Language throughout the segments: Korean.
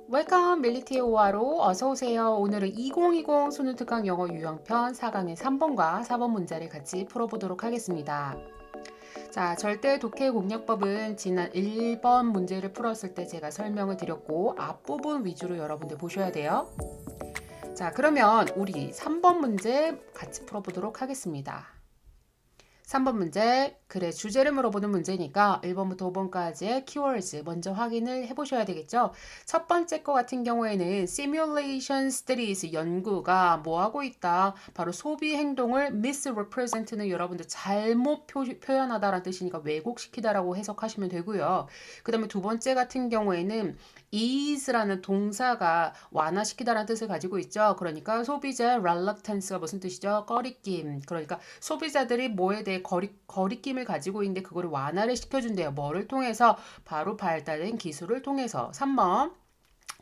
웰컴 밀리티의 오화로 어서오세요. 오늘은 2020 수능특강 영어 유형편 4강의 3번과 4번 문제를 같이 풀어보도록 하겠습니다. 자, 절대 독해 공략법은 지난 1번 문제를 풀었을 때 제가 설명을 드렸고 앞부분 위주로 여러분들 보셔야 돼요. 자, 그러면 우리 3번 문제 같이 풀어보도록 하겠습니다. 3번 문제, 그래 주제를 물어보는 문제니까 1번부터 5번까지의 키워드즈 먼저 확인을 해보셔야 되겠죠. 첫 번째 거 같은 경우에는 simulation studies 연구가 뭐 하고 있다. 바로 소비 행동을 misrepresent는 여러분들 잘못 표현하다라는 뜻이니까 왜곡시키다라고 해석하시면 되고요. 그 다음에 두 번째 같은 경우에는 is라는 동사가 완화시키다라는 뜻을 가지고 있죠. 그러니까 소비자의 reluctance가 무슨 뜻이죠? 꺼리낌. 그러니까 소비자들이 뭐에 대해 거리낌을 가지고 있는데 그거를 완화를 시켜준대요. 뭐를 통해서? 바로 발달된 기술을 통해서. 3번.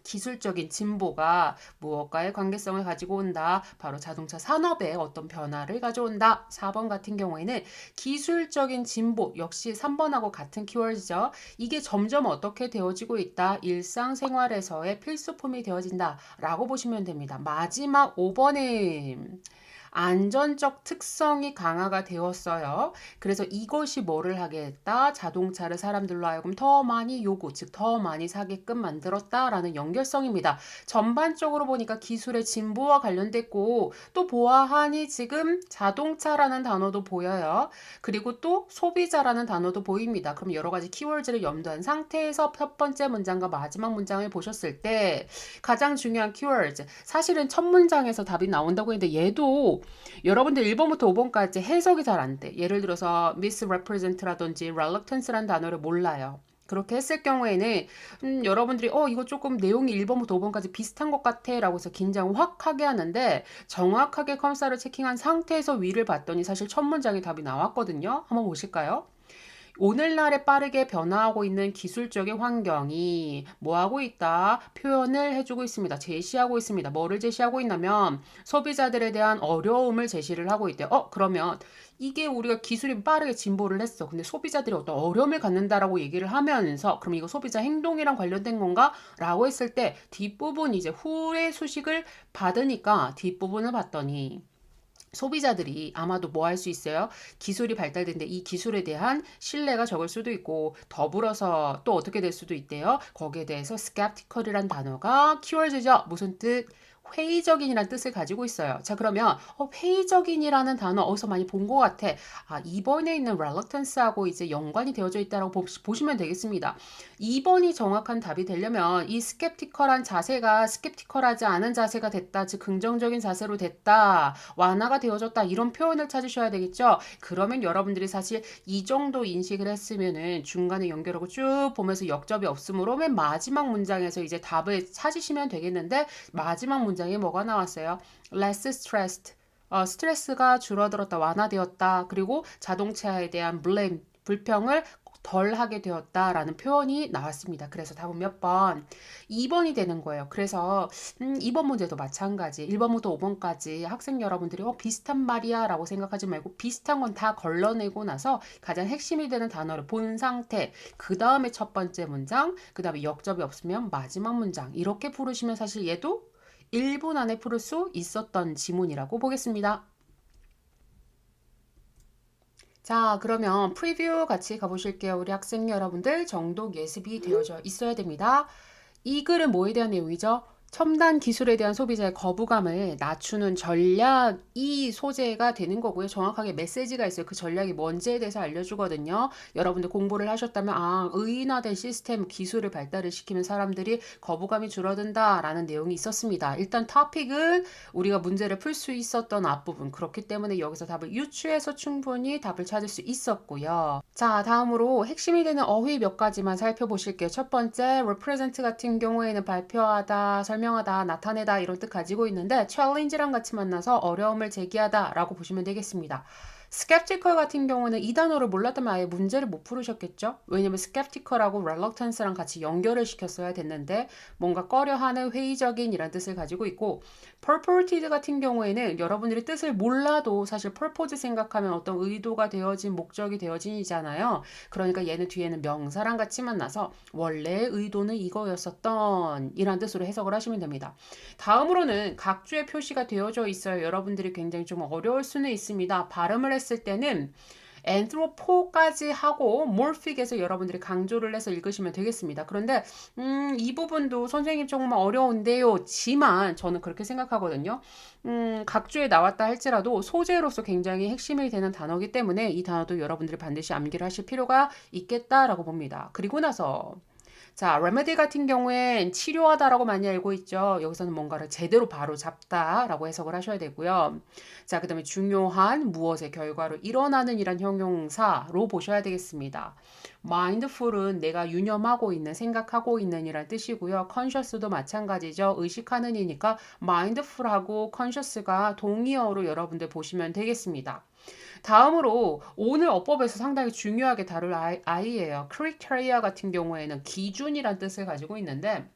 기술적인 진보가 무엇과의 관계성을 가지고 온다. 바로 자동차 산업에 어떤 변화를 가져온다. 4번 같은 경우에는 기술적인 진보 역시 3번하고 같은 키워드죠. 이게 점점 어떻게 되어지고 있다. 일상생활에서의 필수품이 되어진다. 라고 보시면 됩니다. 마지막 5번은 안전적 특성이 강화가 되었어요. 그래서 이것이 뭐를 하게 했다? 자동차를 사람들로 하여금 더 많이 요구, 즉 더 많이 사게끔 만들었다라는 연결성입니다. 전반적으로 보니까 기술의 진보와 관련됐고 또 보아하니 지금 자동차라는 단어도 보여요. 그리고 또 소비자라는 단어도 보입니다. 그럼 여러 가지 키워드를 염두한 상태에서 첫 번째 문장과 마지막 문장을 보셨을 때 가장 중요한 키워드, 사실은 첫 문장에서 답이 나온다고 했는데 얘도 여러분들 1번부터 5번까지 해석이 잘 안 돼. 예를 들어서 misrepresent라든지 reluctance라는 단어를 몰라요. 그렇게 했을 경우에는 여러분들이 이거 조금 내용이 1번부터 5번까지 비슷한 것 같아 라고 해서 긴장 확 하게 하는데 정확하게 컴사를 체킹한 상태에서 위를 봤더니 사실 첫 문장에 답이 나왔거든요. 한번 보실까요? 오늘날에 빠르게 변화하고 있는 기술적인 환경이 뭐 하고 있다? 표현을 해주고 있습니다. 제시하고 있습니다. 뭐를 제시하고 있냐면 소비자들에 대한 어려움을 제시를 하고 있대요. 그러면 이게 우리가 기술이 빠르게 진보를 했어. 근데 소비자들이 어떤 어려움을 갖는다라고 얘기를 하면서 그럼 이거 소비자 행동이랑 관련된 건가? 라고 했을 때 뒷부분 이제 후의 수식을 받으니까 뒷부분을 봤더니 소비자들이 아마도 뭐 할 수 있어요? 기술이 발달된데 이 기술에 대한 신뢰가 적을 수도 있고 더불어서 또 어떻게 될 수도 있대요. 거기에 대해서 skeptical이란 단어가 키워드죠. 무슨 뜻? 회의적인이라는 뜻을 가지고 있어요. 자, 그러면 회의적인이라는 단어 어디서 많이 본 것 같아. 아, 2번에 있는 reluctance하고 이제 연관이 되어져 있다라고 보시면 되겠습니다. 2번이 정확한 답이 되려면 이 skeptical한 자세가 skeptical하지 않은 자세가 됐다. 즉 긍정적인 자세로 됐다. 완화가 되어졌다. 이런 표현을 찾으셔야 되겠죠. 그러면 여러분들이 사실 이 정도 인식을 했으면은 중간에 연결하고 쭉 보면서 역접이 없으므로 맨 마지막 문장에서 이제 답을 찾으시면 되겠는데 마지막 문장에 뭐가 나왔어요? less stressed. 스트레스가 줄어들었다, 완화되었다. 그리고 자동차에 대한 blame, 불평을 덜 하게 되었다라는 표현이 나왔습니다. 그래서 답은 몇 번? 2번이 되는 거예요. 그래서 2번 문제도 마찬가지. 1번부터 5번까지 학생 여러분들이 비슷한 말이야 라고 생각하지 말고 비슷한 건 다 걸러내고 나서 가장 핵심이 되는 단어를 본 상태, 그 다음에 첫 번째 문장, 그 다음에 역접이 없으면 마지막 문장 이렇게 부르시면 사실 얘도 1분 안에 풀을 수 있었던 지문이라고 보겠습니다. 자, 그러면 프리뷰 같이 가보실게요. 우리 학생 여러분들 정독 예습이 되어져 있어야 됩니다. 이 글은 뭐에 대한 내용이죠? 첨단 기술에 대한 소비자의 거부감을 낮추는 전략이 소재가 되는 거고요. 정확하게 메시지가 있어요. 그 전략이 뭔지에 대해서 알려주거든요. 여러분들 공부를 하셨다면 의인화된 시스템 기술을 발달을 시키면 사람들이 거부감이 줄어든다라는 내용이 있었습니다. 일단 토픽은 우리가 문제를 풀 수 있었던 앞부분. 그렇기 때문에 여기서 답을 유추해서 충분히 답을 찾을 수 있었고요. 자, 다음으로 핵심이 되는 어휘 몇 가지만 살펴보실게요. 첫 번째, represent 같은 경우에는 발표하다, 설명하다, 나타내다 이런 뜻 가지고 있는데 challenge랑 같이 만나서 어려움을 제기하다 라고 보시면 되겠습니다. skeptical 같은 경우는 이 단어를 몰랐다면 아예 문제를 못 풀으셨겠죠? 왜냐면 skeptical하고 reluctance랑 같이 연결을 시켰어야 됐는데 뭔가 꺼려하는 회의적인 이란 뜻을 가지고 있고 purported 같은 경우에는 여러분들이 뜻을 몰라도 사실 purpose 생각하면 어떤 의도가 되어진 목적이 되어진이잖아요. 그러니까 얘는 뒤에는 명사랑 같이 만나서 원래 의도는 이거였었던 이란 뜻으로 해석을 하시면 됩니다. 다음으로는 각주의 표시가 되어져 있어요. 여러분들이 굉장히 좀 어려울 수는 있습니다. 발음을 했을 때는 anthropo까지 하고 morphic에서 여러분들이 강조를 해서 읽으시면 되겠습니다. 그런데 이 부분도 선생님 조금 어려운데요. 지만 저는 그렇게 생각하거든요. 각주에 나왔다 할지라도 소재로서 굉장히 핵심이 되는 단어이기 때문에 이 단어도 여러분들이 반드시 암기를 하실 필요가 있겠다라고 봅니다. 그리고 나서 자, remedy 같은 경우엔 치료하다라고 많이 알고 있죠. 여기서는 뭔가를 제대로 바로 잡다라고 해석을 하셔야 되고요. 자, 그 다음에 중요한 무엇의 결과로 일어나는 이란 형용사로 보셔야 되겠습니다. mindful은 내가 유념하고 있는, 생각하고 있는 이란 뜻이고요. conscious도 마찬가지죠. 의식하는 이니까 mindful하고 conscious가 동의어로 여러분들 보시면 되겠습니다. 다음으로 오늘 어법에서 상당히 중요하게 다룰 아이예요. criteria 같은 경우에는 기준이란 뜻을 가지고 있는데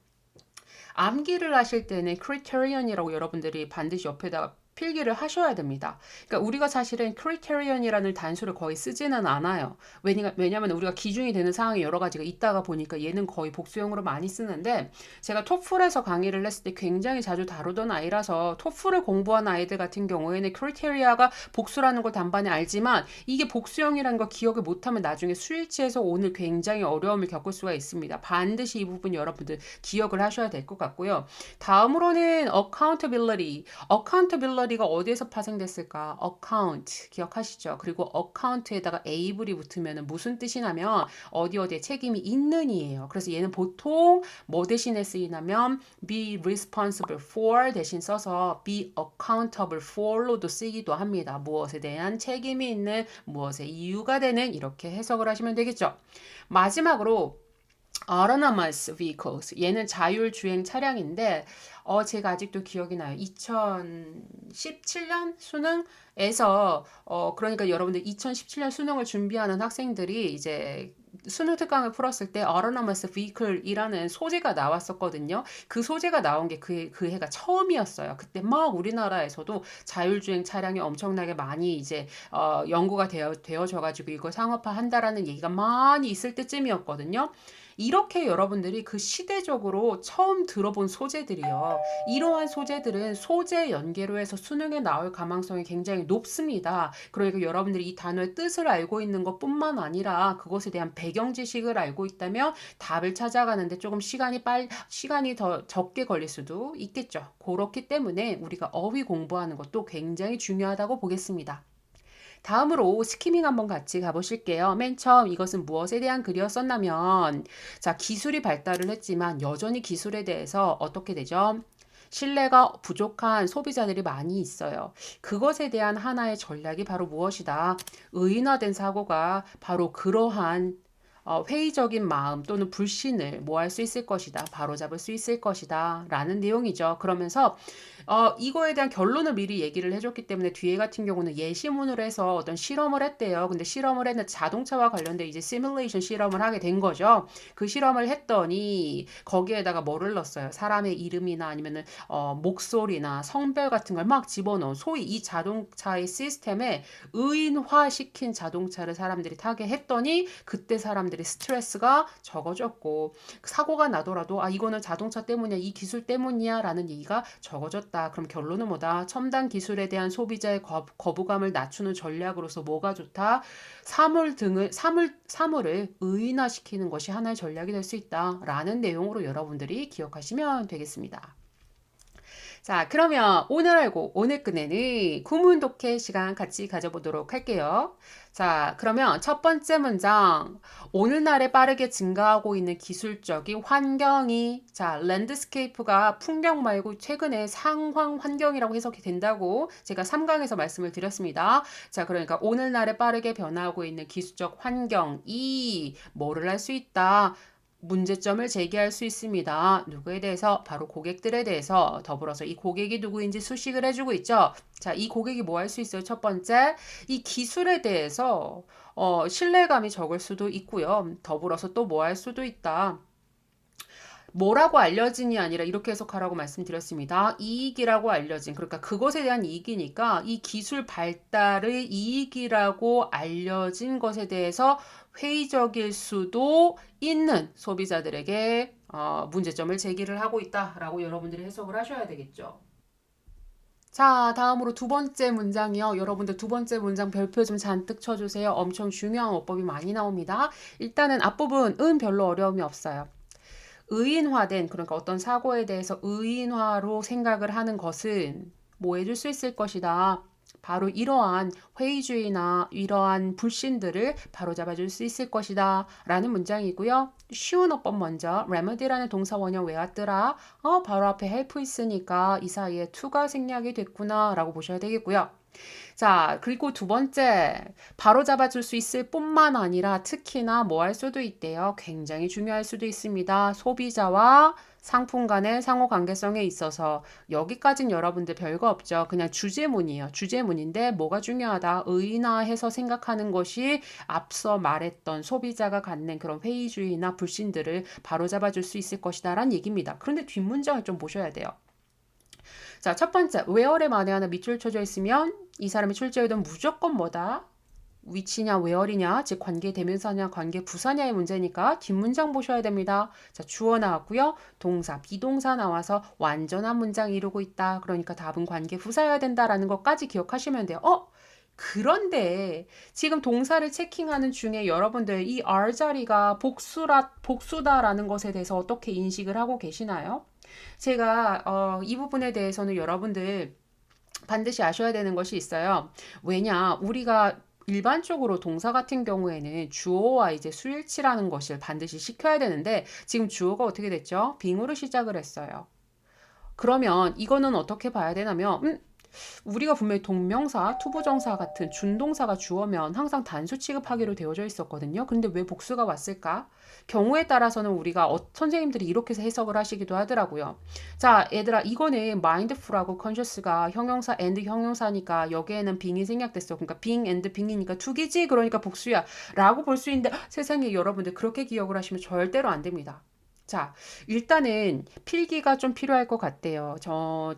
암기를 하실 때는 criterion 이라고 여러분들이 반드시 옆에다가 필기를 하셔야 됩니다. 그러니까 우리가 사실은 criterion 이라는 단수를 거의 쓰지는 않아요. 왜냐하면 우리가 기준이 되는 상황이 여러 가지가 있다가 보니까 얘는 거의 복수형으로 많이 쓰는데 제가 토플에서 강의를 했을 때 굉장히 자주 다루던 아이라서 토플을 공부한 아이들 같은 경우에는 criteria가 복수라는 걸 단번에 알지만 이게 복수형이라는 걸 기억을 못하면 나중에 수일치에서 오늘 굉장히 어려움을 겪을 수가 있습니다. 반드시 이 부분 여러분들 기억을 하셔야 될 것 같고요. 다음으로는 accountability가 어디에서 파생됐을까? account 기억하시죠? 그리고 account에다가 able이 붙으면 무슨 뜻이냐면 어디에 책임이 있는 이에요. 그래서 얘는 보통 뭐 대신에 쓰이냐면 be responsible for 대신 써서 be accountable for로도 쓰기도 합니다. 무엇에 대한 책임이 있는, 무엇의 이유가 되는 이렇게 해석을 하시면 되겠죠. 마지막으로 autonomous vehicles. 얘는 자율주행 차량인데, 제가 아직도 기억이 나요. 2017년 수능에서, 그러니까 여러분들 2017년 수능을 준비하는 학생들이 이제 수능 특강을 풀었을 때 autonomous vehicle이라는 소재가 나왔었거든요. 그 소재가 나온 게 그 해가 처음이었어요. 그때 막 우리나라에서도 자율주행 차량이 엄청나게 많이 이제 연구가 되어져가지고 이걸 상업화한다라는 얘기가 많이 있을 때쯤이었거든요. 이렇게 여러분들이 그 시대적으로 처음 들어본 소재들이요. 이러한 소재들은 소재 연계로 해서 수능에 나올 가망성이 굉장히 높습니다. 그러니까 여러분들이 이 단어의 뜻을 알고 있는 것뿐만 아니라 그것에 대한 배경 지식을 알고 있다면 답을 찾아가는데 조금 시간이 더 적게 걸릴 수도 있겠죠. 그렇기 때문에 우리가 어휘 공부하는 것도 굉장히 중요하다고 보겠습니다. 다음으로 스키밍 한번 같이 가보실게요. 맨 처음 이것은 무엇에 대한 글이었었냐면 자, 기술이 발달을 했지만 여전히 기술에 대해서 어떻게 되죠? 신뢰가 부족한 소비자들이 많이 있어요. 그것에 대한 하나의 전략이 바로 무엇이다? 의인화된 사고가 바로 그러한 회의적인 마음 또는 불신을 뭐 할 수 있을 것이다. 바로잡을 수 있을 것이다. 라는 내용이죠. 그러면서 이거에 대한 결론을 미리 얘기를 해줬기 때문에 뒤에 같은 경우는 예시문으로 해서 어떤 실험을 했대요. 근데 실험을 했는데 자동차와 관련된 이제 시뮬레이션 실험을 하게 된 거죠. 그 실험을 했더니 거기에다가 뭐를 넣었어요. 사람의 이름이나 아니면은 목소리나 성별 같은 걸 막 집어넣은 소위 이 자동차의 시스템에 의인화시킨 자동차를 사람들이 타게 했더니 그때 사람들이 스트레스가 적어졌고 사고가 나더라도 이거는 자동차 때문이야, 이 기술 때문이야 라는 얘기가 적어졌다. 그럼 결론은 뭐다? 첨단 기술에 대한 소비자의 거부감을 낮추는 전략으로서 뭐가 좋다? 사물을 의인화시키는 것이 하나의 전략이 될 수 있다 라는 내용으로 여러분들이 기억하시면 되겠습니다. 자, 그러면 오늘 알고 오늘 끝내는 구문 독해 시간 같이 가져보도록 할게요. 자, 그러면 첫 번째 문장. 오늘날에 빠르게 증가하고 있는 기술적인 환경이 자, 랜드스케이프가 풍경 말고 최근에 상황 환경이라고 해석이 된다고 제가 3강에서 말씀을 드렸습니다. 자, 그러니까 오늘날에 빠르게 변화하고 있는 기술적 환경이 뭐를 할 수 있다? 문제점을 제기할 수 있습니다. 누구에 대해서? 바로 고객들에 대해서. 더불어서 이 고객이 누구인지 수식을 해주고 있죠. 자, 이 고객이 뭐 할 수 있어요? 첫 번째, 이 기술에 대해서 신뢰감이 적을 수도 있고요. 더불어서 또 뭐 할 수도 있다. 뭐라고 알려진이 아니라 이렇게 해석하라고 말씀드렸습니다. 이익이라고 알려진, 그러니까 그것에 대한 이익이니까 이 기술 발달의 이익이라고 알려진 것에 대해서 회의적일 수도 있는 소비자들에게 문제점을 제기를 하고 있다라고 여러분들이 해석을 하셔야 되겠죠. 자, 다음으로 두 번째 문장이요. 여러분들 두 번째 문장 별표 좀 잔뜩 쳐주세요. 엄청 중요한 어법이 많이 나옵니다. 일단은 앞부분은 별로 어려움이 없어요. 의인화된, 그러니까 어떤 사고에 대해서 의인화로 생각을 하는 것은 뭐 해줄 수 있을 것이다. 바로 이러한 회의주의나 이러한 불신들을 바로잡아줄 수 있을 것이다 라는 문장이고요. 쉬운 어법 먼저 remedy라는 동사 원형 외웠더라. 바로 앞에 help 있으니까 이 사이에 to가 생략이 됐구나 라고 보셔야 되겠고요. 자, 그리고 두 번째, 바로 잡아줄 수 있을 뿐만 아니라 특히나 뭐 할 수도 있대요. 굉장히 중요할 수도 있습니다. 소비자와 상품 간의 상호 관계성에 있어서 여기까진 여러분들 별거 없죠. 그냥 주제문이에요. 주제문인데 뭐가 중요하다. 의인화해서 생각하는 것이 앞서 말했던 소비자가 갖는 그런 회의주의나 불신들을 바로잡아줄 수 있을 것이다 라는 얘기입니다. 그런데 뒷문장을 좀 보셔야 돼요. 자, 첫 번째, where에 만에 하나 밑줄 쳐져 있으면 이 사람이 출제하던 무조건 뭐다? 위치냐, where이냐, 즉 관계 대명사냐, 관계 부사냐의 문제니까 뒷문장 보셔야 됩니다. 자, 주어 나왔고요. 동사, 비동사 나와서 완전한 문장 이루고 있다. 그러니까 답은 관계 부사여야 된다라는 것까지 기억하시면 돼요. 그런데 지금 동사를 체킹하는 중에 여러분들 이 R 자리가 복수다라는 것에 대해서 어떻게 인식을 하고 계시나요? 제가 이 부분에 대해서는 여러분들 반드시 아셔야 되는 것이 있어요. 왜냐, 우리가 일반적으로 동사 같은 경우에는 주어와 이제 수일치라는 것을 반드시 시켜야 되는데 지금 주어가 어떻게 됐죠? 빙으로 시작을 했어요. 그러면 이거는 어떻게 봐야 되냐면 우리가 분명히 동명사, 투부정사 같은 준동사가 주어면 항상 단수 취급하기로 되어져 있었거든요. 근데 왜 복수가 왔을까? 경우에 따라서는 우리가 선생님들이 이렇게 해석을 하시기도 하더라고요. 자, 얘들아, 이거는 mindful하고 conscious가 형용사 and 형용사니까 여기에는 빙이 생략됐어. 그러니까 being and being이니까 투기지? 그러니까 복수야. 라고 볼 수 있는데 세상에 여러분들 그렇게 기억을 하시면 절대로 안 됩니다. 자, 일단은 필기가 좀 필요할 것 같대요.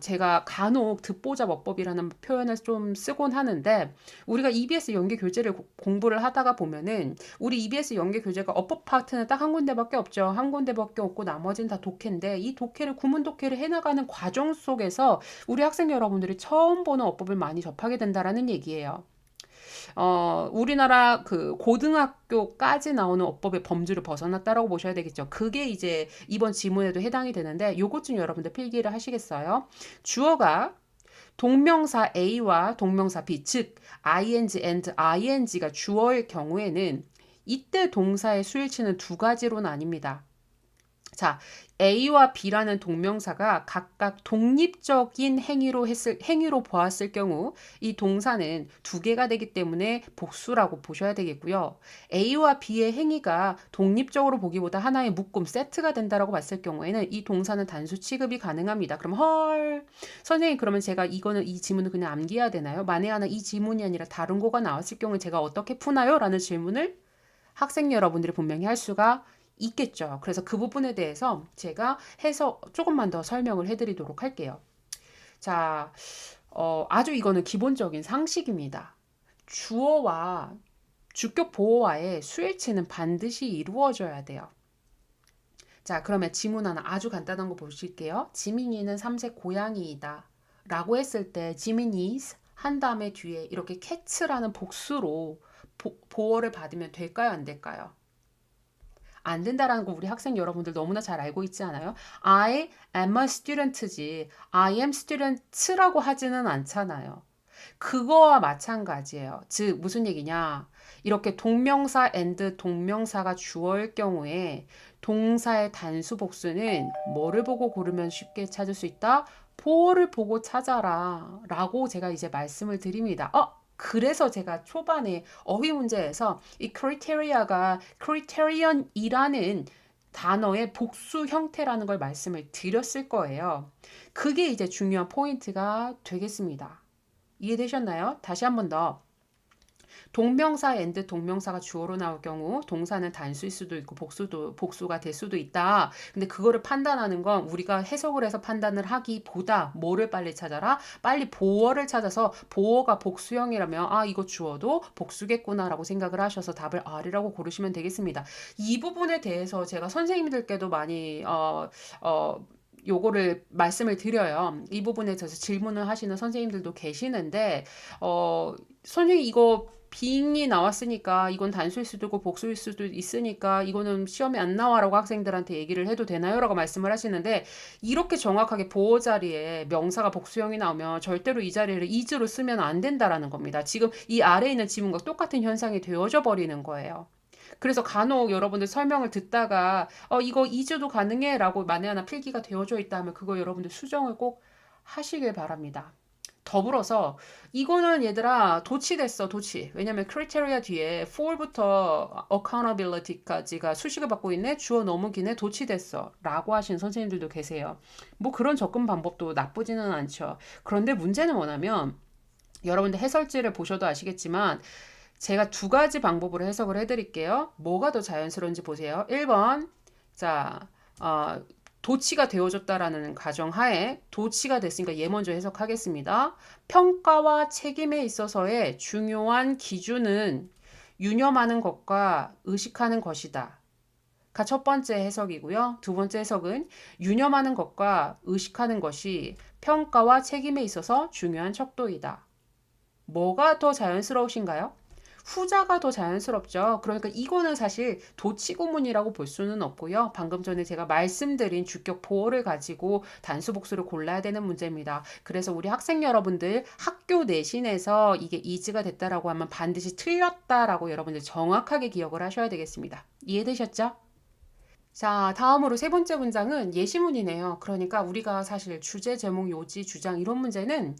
제가 간혹 듣보잡 어법이라는 표현을 좀 쓰곤 하는데, 우리가 EBS 연계 교재를 공부를 하다가 보면은, 우리 EBS 연계 교재가 어법 파트는 딱 한 군데밖에 없죠. 한 군데밖에 없고, 나머지는 다 독해인데, 이 독해를, 구문 독해를 해나가는 과정 속에서 우리 학생 여러분들이 처음 보는 어법을 많이 접하게 된다라는 얘기예요. 우리나라 그 고등학교까지 나오는 어법의 범주를 벗어났다라고 보셔야 되겠죠. 그게 이제 이번 지문에도 해당이 되는데 요것 좀 여러분들 필기를 하시겠어요? 주어가 동명사 A와 동명사 B, 즉 ing and ing가 주어일 경우에는 이때 동사의 수일치는 두 가지로 나뉩니다. 자, A와 B라는 동명사가 각각 독립적인 행위로 보았을 경우 이 동사는 두 개가 되기 때문에 복수라고 보셔야 되겠고요. A와 B의 행위가 독립적으로 보기보다 하나의 묶음, 세트가 된다라고 봤을 경우에는 이 동사는 단수 취급이 가능합니다. 그럼 선생님 그러면 제가 이 지문을 그냥 암기해야 되나요? 만에 하나 이 지문이 아니라 다른 거가 나왔을 경우에 제가 어떻게 푸나요? 라는 질문을 학생 여러분들이 분명히 할 수가 있겠죠. 그래서 그 부분에 대해서 제가 해서 조금만 더 설명을 해드리도록 할게요. 자, 아주 이거는 기본적인 상식입니다. 주어와 주격 보어와의 수일치는 반드시 이루어져야 돼요. 자, 그러면 지문 하나 아주 간단한 거 보실게요. 지민이는 삼색 고양이이다. 라고 했을 때 지민이's 한 다음에 뒤에 이렇게 cat라는 복수로 보어를 받으면 될까요? 안 될까요? 안 된다라는 거 우리 학생 여러분들 너무나 잘 알고 있지 않아요? I am a student지 I am student라고 하지는 않잖아요. 그거와 마찬가지예요. 즉 무슨 얘기냐? 이렇게 동명사 and 동명사가 주어일 경우에 동사의 단수 복수는 뭐를 보고 고르면 쉽게 찾을 수 있다? 보어를 보고 찾아라 라고 제가 이제 말씀을 드립니다. 그래서 제가 초반에 어휘 문제에서 이 criteria가 criterion이라는 단어의 복수 형태라는 걸 말씀을 드렸을 거예요. 그게 이제 중요한 포인트가 되겠습니다. 이해되셨나요? 다시 한번 더. 동명사 and 동명사가 주어로 나올 경우 동사는 단수일 수도 있고 복수가 될 수도 있다. 근데 그거를 판단하는 건 우리가 해석을 해서 판단을 하기보다 뭐를 빨리 찾아라? 빨리 보어를 찾아서 보어가 복수형이라면 아 이거 주어도 복수겠구나라고 생각을 하셔서 답을 R이라고 고르시면 되겠습니다. 이 부분에 대해서 제가 선생님들께도 많이 요거를 말씀을 드려요. 이 부분에 대해서 질문을 하시는 선생님들도 계시는데 선생님 이거 빙이 나왔으니까 이건 단수일 수도 있고 복수일 수도 있으니까 이거는 시험에 안 나와라고 학생들한테 얘기를 해도 되나요? 라고 말씀을 하시는데 이렇게 정확하게 보호 자리에 명사가 복수형이 나오면 절대로 이 자리를 is로 쓰면 안 된다라는 겁니다. 지금 이 아래에 있는 지문과 똑같은 현상이 되어져 버리는 거예요. 그래서 간혹 여러분들 설명을 듣다가 이거 is도 가능해 라고 만에 하나 필기가 되어져 있다면 그거 여러분들 수정을 꼭 하시길 바랍니다. 더불어서 이거는 얘들아 도치됐어 도치. 왜냐면 criteria 뒤에 for부터 accountability까지가 수식을 받고 있네. 주어 너무 기네. 도치됐어 라고 하신 선생님들도 계세요. 뭐 그런 접근 방법도 나쁘지는 않죠. 그런데 문제는 뭐냐면 여러분들 해설지를 보셔도 아시겠지만 제가 두 가지 방법으로 해석을 해드릴게요. 뭐가 더 자연스러운지 보세요. 1번 자 도치가 되어줬다라는 가정하에 도치가 됐으니까 얘 먼저 해석하겠습니다. 평가와 책임에 있어서의 중요한 기준은 유념하는 것과 의식하는 것이다. 가 첫 번째 해석이고요. 두 번째 해석은 유념하는 것과 의식하는 것이 평가와 책임에 있어서 중요한 척도이다. 뭐가 더 자연스러우신가요? 후자가 더 자연스럽죠. 그러니까 이거는 사실 도치구문이라고 볼 수는 없고요. 방금 전에 제가 말씀드린 주격 보어를 가지고 단수 복수를 골라야 되는 문제입니다. 그래서 우리 학생 여러분들 학교 내신에서 이게 is가 됐다라고 하면 반드시 틀렸다라고 여러분들 정확하게 기억을 하셔야 되겠습니다. 이해되셨죠? 자, 다음으로 세 번째 문장은 예시문이네요. 그러니까 우리가 사실 주제, 제목, 요지, 주장 이런 문제는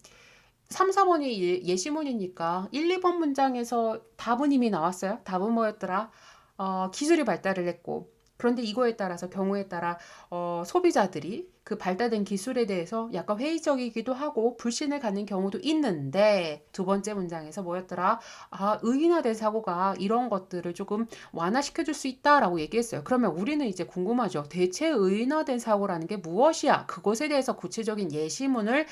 3, 4번이 예시문이니까 1, 2번 문장에서 답은 이미 나왔어요. 답은 뭐였더라? 기술이 발달을 했고 그런데 이거에 따라서 경우에 따라 소비자들이 그 발달된 기술에 대해서 약간 회의적이기도 하고 불신을 갖는 경우도 있는데 두 번째 문장에서 뭐였더라? 의인화된 사고가 이런 것들을 조금 완화시켜줄 수 있다라고 얘기했어요. 그러면 우리는 이제 궁금하죠. 대체 의인화된 사고라는 게 무엇이야? 그것에 대해서 구체적인 예시문을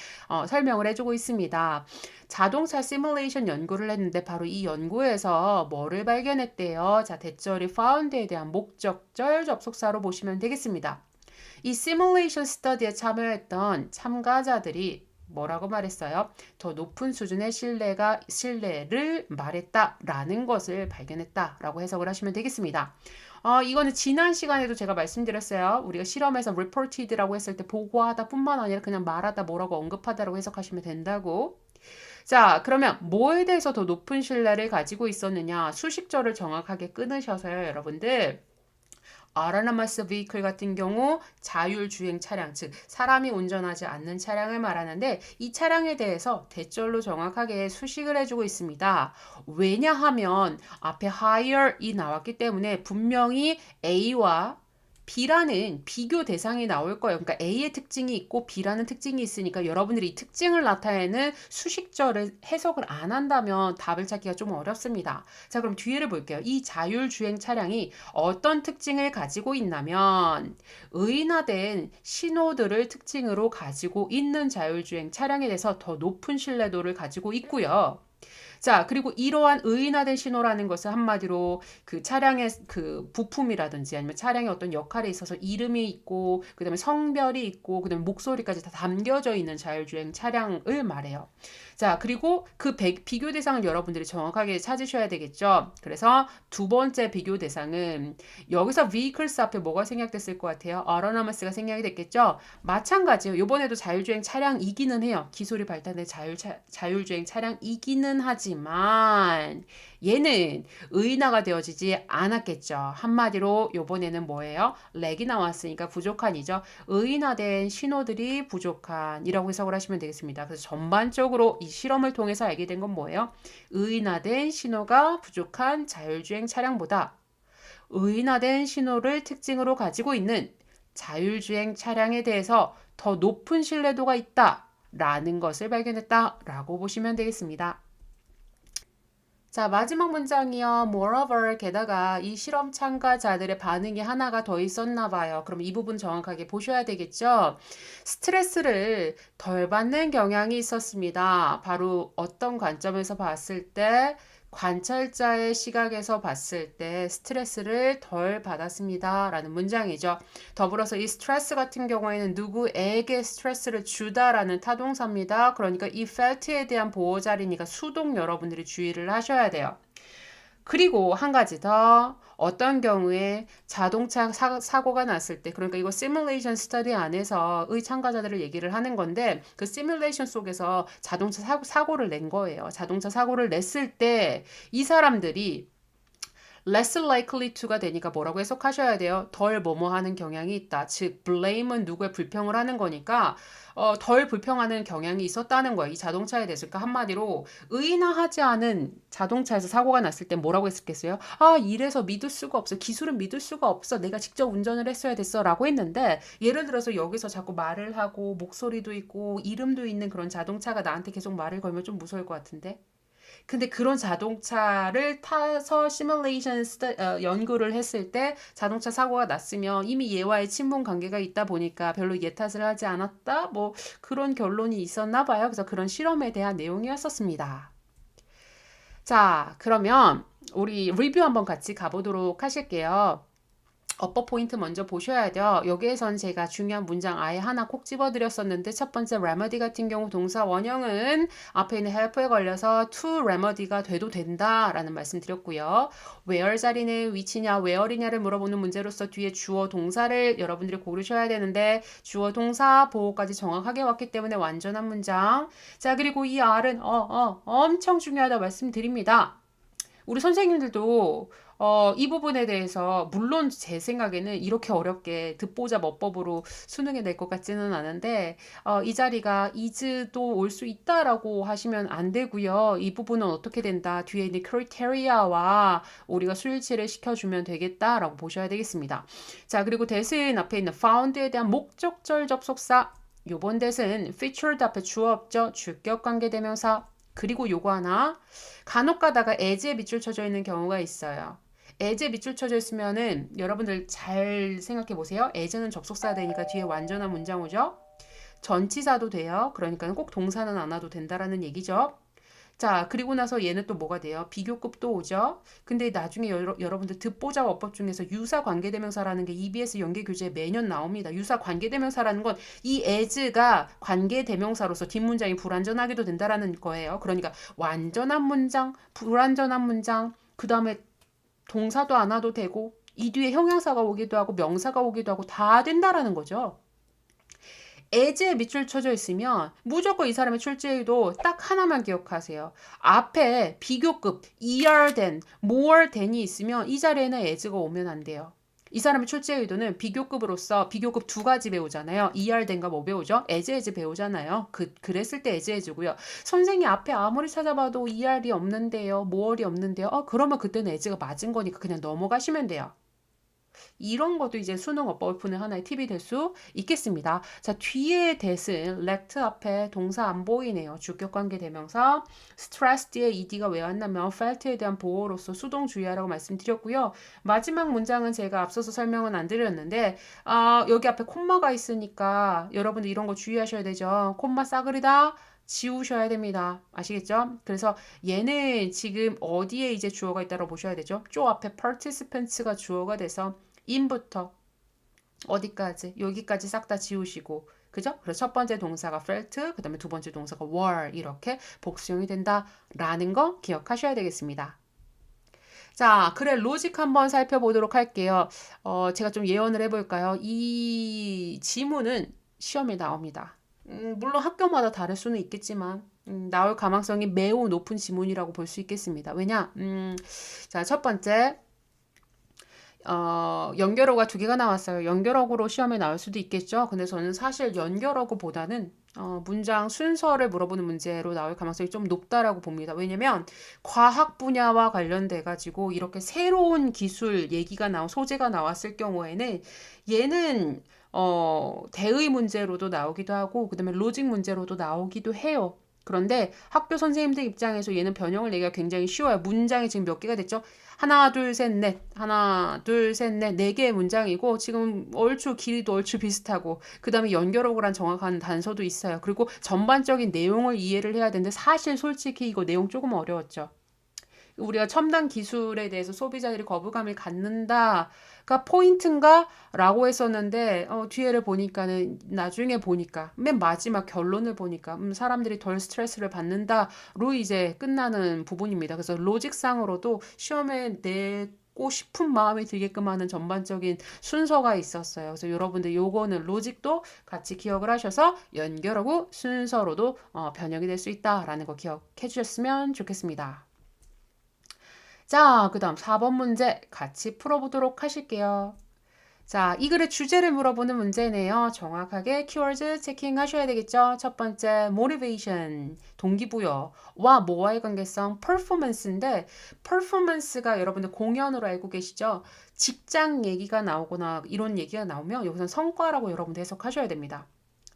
설명을 해주고 있습니다. 자동차 시뮬레이션 연구를 했는데 바로 이 연구에서 뭐를 발견했대요? 자, 대절이 found에 대한 목적절 접속사로 보시면 되겠습니다. 이 시뮬레이션 스터디에 참여했던 참가자들이 뭐라고 말했어요? 더 높은 수준의 신뢰를 말했다라는 것을 발견했다라고 해석을 하시면 되겠습니다. 이거는 지난 시간에도 제가 말씀드렸어요. 우리가 실험에서 reported라고 했을 때 보고하다 뿐만 아니라 그냥 말하다 뭐라고 언급하다라고 해석하시면 된다고. 자, 그러면 뭐에 대해서 더 높은 신뢰를 가지고 있었느냐? 수식절을 정확하게 끊으셔서요, 여러분들. autonomous vehicle 같은 경우 자율주행 차량, 즉 사람이 운전하지 않는 차량을 말하는데 이 차량에 대해서 대절로 정확하게 수식을 해주고 있습니다. 왜냐하면 앞에 higher이 나왔기 때문에 분명히 A와 B라는 비교 대상이 나올 거예요. 그러니까 A의 특징이 있고 B라는 특징이 있으니까 여러분들이 이 특징을 나타내는 수식절을 해석을 안 한다면 답을 찾기가 좀 어렵습니다. 자, 그럼 뒤를 볼게요. 이 자율주행 차량이 어떤 특징을 가지고 있냐면 의인화된 신호들을 특징으로 가지고 있는 자율주행 차량에 대해서 더 높은 신뢰도를 가지고 있고요. 자, 그리고 이러한 의인화된 신호라는 것은 한마디로 그 차량의 그 부품이라든지 아니면 차량의 어떤 역할에 있어서 이름이 있고, 그 다음에 성별이 있고, 그 다음에 목소리까지 다 담겨져 있는 자율주행 차량을 말해요. 자, 그리고 그 비교 대상을 여러분들이 정확하게 찾으셔야 되겠죠. 그래서 두 번째 비교 대상은 여기서 vehicles 앞에 뭐가 생략됐을 것 같아요? autonomous가 생략이 됐겠죠. 마찬가지예요. 이번에도 자율주행 차량이기는 해요. 기술이 발달된 자율주행 차량이기는 하지만 얘는 의인화가 되어지지 않았겠죠. 한마디로 이번에는 뭐예요? 렉이 나왔으니까 부족한이죠. 의인화된 신호들이 부족한이라고 해석을 하시면 되겠습니다. 그래서 전반적으로 이 실험을 통해서 알게 된 건 뭐예요? 의인화된 신호가 부족한 자율주행 차량보다 의인화된 신호를 특징으로 가지고 있는 자율주행 차량에 대해서 더 높은 신뢰도가 있다 라는 것을 발견했다 라고 보시면 되겠습니다. 자, 마지막 문장이요. Moreover, 게다가 이 실험 참가자들의 반응이 하나가 더 있었나 봐요. 그럼 이 부분 정확하게 보셔야 되겠죠? 스트레스를 덜 받는 경향이 있었습니다. 바로 어떤 관점에서 봤을 때 관찰자의 시각에서 봤을 때 스트레스를 덜 받았습니다. 라는 문장이죠. 더불어서 이 스트레스 같은 경우에는 누구에게 스트레스를 주다라는 타동사입니다. 그러니까 이 felt에 대한 보호자리니까 수동 여러분들이 주의를 하셔야 돼요. 그리고 한 가지 더 어떤 경우에 자동차 사고가 났을 때 그러니까 이거 시뮬레이션 스터디 안에서의 참가자들을 얘기를 하는 건데 그 시뮬레이션 속에서 자동차 사고를 낸 거예요. 자동차 사고를 냈을 때 이 사람들이 less likely to가 되니까 뭐라고 해석하셔야 돼요? 덜 뭐뭐 하는 경향이 있다. 즉 blame은 누구의 불평을 하는 거니까 덜 불평하는 경향이 있었다는 거예요. 이 자동차에 대해서. 그러니까 한마디로 의인화하지 않은 자동차에서 사고가 났을 때 뭐라고 했었겠어요? 아, 이래서 믿을 수가 없어. 기술은 믿을 수가 없어. 내가 직접 운전을 했어야 됐어. 라고 했는데 예를 들어서 여기서 자꾸 말을 하고 목소리도 있고 이름도 있는 그런 자동차가 나한테 계속 말을 걸면 좀 무서울 것 같은데 근데 그런 자동차를 타서 시뮬레이션 연구를 했을 때 자동차 사고가 났으면 이미 얘와의 친분 관계가 있다 보니까 별로 얘 탓을 하지 않았다. 뭐 그런 결론이 있었나 봐요. 그래서 그런 실험에 대한 내용이었었습니다. 자, 그러면 우리 리뷰 한번 같이 가보도록 하실게요. 어법 포인트 먼저 보셔야 돼요. 여기에선 제가 중요한 문장 아예 하나 콕 집어드렸었는데 첫 번째 remedy 같은 경우 동사 원형은 앞에 있는 help에 걸려서 to remedy가 돼도 된다라는 말씀 드렸고요. where 자리는 위치냐 where이냐를 물어보는 문제로서 뒤에 주어 동사를 여러분들이 고르셔야 되는데 주어 동사 보호까지 정확하게 왔기 때문에 완전한 문장. 자, 그리고 이 R은 엄청 중요하다 말씀드립니다. 우리 선생님들도 이 부분에 대해서 물론 제 생각에는 이렇게 어렵게 듣보잡 어법으로 수능에 낼 것 같지는 않은데 이 자리가 is도 올 수 있다라고 하시면 안 되고요. 이 부분은 어떻게 된다. 뒤에 있는 criteria와 우리가 수일치를 시켜주면 되겠다라고 보셔야 되겠습니다. 자, 그리고 that은 앞에 있는 found에 대한 목적절 접속사 요번 that은 featured 앞에 주어 없죠. 주격 관계대명사 그리고 요거 하나 간혹 가다가 as에 밑줄 쳐져 있는 경우가 있어요. as에 밑줄 쳐져 있으면은 여러분들 잘 생각해 보세요. as는 접속사가 되니까 뒤에 완전한 문장 오죠. 전치사도 돼요. 그러니까 꼭 동사는 안 와도 된다라는 얘기죠. 자, 그리고 나서 얘는 또 뭐가 돼요? 비교급도 오죠. 근데 나중에 여러분들 듣보잡 어법 중에서 유사 관계대명사라는 게 EBS 연계교재에 매년 나옵니다. 유사 관계대명사라는 건 이 as가 관계대명사로서 뒷문장이 불완전하게도 된다라는 거예요. 그러니까 완전한 문장, 불완전한 문장, 그 다음에 동사도 안 와도 되고 이 뒤에 형용사가 오기도 하고 명사가 오기도 하고 다 된다라는 거죠. as에 밑줄 쳐져 있으면 무조건 이 사람의 출제의도 딱 하나만 기억하세요. 앞에 비교급 er than, more than이 있으면 이 자리에는 as가 오면 안 돼요. 이 사람의 출제 의도는 비교급으로서 비교급 두 가지 배우잖아요. er than과 뭐 배우죠? as 배우잖아요. 그랬을 때 as고요. 선생님 앞에 아무리 찾아봐도 er이 없는데요. more이 없는데요. 그러면 그때는 as가 맞은 거니까 그냥 넘어가시면 돼요. 이런 것도 이제 수능 어법을 푸는 하나의 팁이 될 수 있겠습니다. 자, 뒤에 that은 let 앞에 동사 안 보이네요. 주격관계 대명사. stress 뒤에 ed가 왜 왔냐면 felt에 대한 보호로서 수동 주의하라고 말씀드렸고요. 마지막 문장은 제가 앞서서 설명은 안 드렸는데 여기 앞에 콤마가 있으니까 여러분들 이런 거 주의하셔야 되죠. 콤마 싸그리다. 지우셔야 됩니다. 아시겠죠? 그래서 얘는 지금 어디에 이제 주어가 있다고 보셔야 되죠? 쪼 앞에 participants가 주어가 돼서 in부터 어디까지? 여기까지 싹 다 지우시고 그죠? 그래서 첫 번째 동사가 felt, 그 다음에 두 번째 동사가 were 이렇게 복수형이 된다라는 거 기억하셔야 되겠습니다. 자, 그래 로직 한번 살펴보도록 할게요. 제가 좀 예언을 해볼까요? 이 지문은 시험에 나옵니다. 물론 학교마다 다를 수는 있겠지만 나올 가망성이 매우 높은 지문이라고 볼 수 있겠습니다. 왜냐? 자, 첫 번째 연결어가 두 개가 나왔어요. 연결어구로 시험에 나올 수도 있겠죠. 근데 저는 사실 연결어구보다는 문장 순서를 물어보는 문제로 나올 가능성이 좀 높다라고 봅니다. 왜냐면 과학 분야와 관련돼 가지고 이렇게 새로운 기술 얘기가 소재가 나왔을 경우에는 얘는 대의 문제로도 나오기도 하고 그다음에 로직 문제로도 나오기도 해요. 그런데 학교 선생님들 입장에서 얘는 변형을 내기가 굉장히 쉬워요. 문장이 지금 몇 개가 됐죠? 하나, 둘, 셋, 넷. 하나, 둘, 셋, 넷. 네 개의 문장이고 지금 얼추 길이도 얼추 비슷하고 그다음에 연결어구란 정확한 단서도 있어요. 그리고 전반적인 내용을 이해를 해야 되는데 사실 솔직히 이거 내용 조금 어려웠죠. 우리가 첨단 기술에 대해서 소비자들이 거부감을 갖는다가 포인트인가? 라고 했었는데 뒤에를 보니까는 나중에 보니까 맨 마지막 결론을 보니까 사람들이 덜 스트레스를 받는다로 이제 끝나는 부분입니다. 그래서 로직상으로도 시험에 내고 싶은 마음이 들게끔 하는 전반적인 순서가 있었어요. 그래서 여러분들 요거는 로직도 같이 기억을 하셔서 연결하고 순서로도 변형이 될 수 있다라는 거 기억해 주셨으면 좋겠습니다. 자, 그 다음 4번 문제 같이 풀어보도록 하실게요. 자, 이 글의 주제를 물어보는 문제네요. 정확하게 키워드 체킹 하셔야 되겠죠? 첫 번째, motivation, 동기부여와 뭐와의 관계성, performance인데, performance가 여러분들 공연으로 알고 계시죠? 직장 얘기가 나오거나 이런 얘기가 나오면 여기서는 성과라고 여러분들 해석하셔야 됩니다.